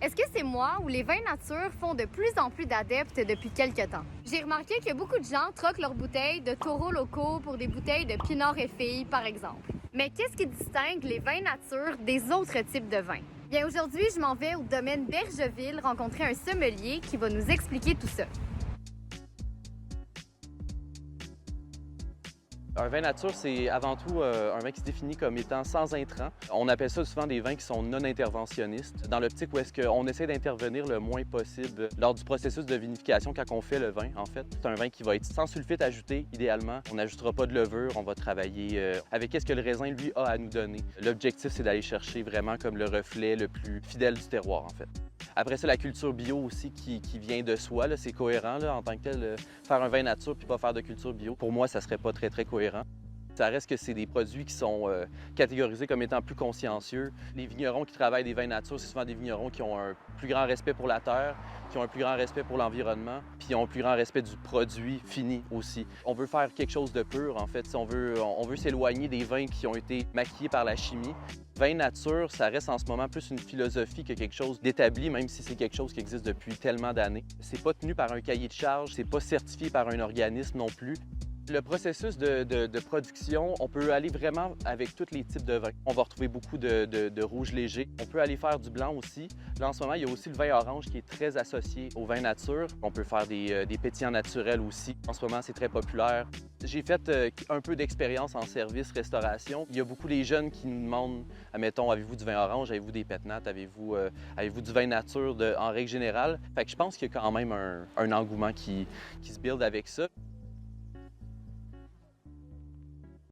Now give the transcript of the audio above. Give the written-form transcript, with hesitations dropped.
Est-ce que c'est moi ou les vins nature font de plus en plus d'adeptes depuis quelques temps? J'ai remarqué que beaucoup de gens troquent leurs bouteilles de taureaux locaux pour des bouteilles de pinot et filles, par exemple. Mais qu'est-ce qui distingue les vins nature des autres types de vins? Bien, aujourd'hui, je m'en vais au domaine Bergeville rencontrer un sommelier qui va nous expliquer tout ça. Un vin nature, c'est avant tout un vin qui se définit comme étant sans intrants. On appelle ça souvent des vins qui sont non interventionnistes, dans l'optique où est-ce qu'on essaie d'intervenir le moins possible lors du processus de vinification quand on fait le vin, en fait. C'est un vin qui va être sans sulfite ajouté, idéalement. On n'ajoutera pas de levure, on va travailler avec ce que le raisin, lui, a à nous donner. L'objectif, c'est d'aller chercher vraiment comme le reflet le plus fidèle du terroir, en fait. Après ça, la culture bio aussi qui vient de soi, c'est cohérent là, en tant que tel. Faire un vin nature puis pas faire de culture bio, pour moi, ça serait pas très cohérent. Ça reste que c'est des produits qui sont catégorisés comme étant plus consciencieux. Les vignerons qui travaillent des vins nature, c'est souvent des vignerons qui ont un plus grand respect pour la terre, qui ont un plus grand respect pour l'environnement, puis qui ont un plus grand respect du produit fini aussi. On veut faire quelque chose de pur, en fait. On veut s'éloigner des vins qui ont été maquillés par la chimie. Vin nature, ça reste en ce moment plus une philosophie que quelque chose d'établi, même si c'est quelque chose qui existe depuis tellement d'années. C'est pas tenu par un cahier de charge, c'est pas certifié par un organisme non plus. Le processus de production, on peut aller vraiment avec tous les types de vins. On va retrouver beaucoup de rouge léger. On peut aller faire du blanc aussi. Là, en ce moment, il y a aussi le vin orange qui est très associé au vin nature. On peut faire des pétillants naturels aussi. En ce moment, c'est très populaire. J'ai fait un peu d'expérience en service restauration. Il y a beaucoup de jeunes qui nous demandent, admettons, avez-vous du vin orange, avez-vous des pétnates, avez-vous du vin nature en règle générale. Fait que je pense qu'il y a quand même un engouement qui se build avec ça.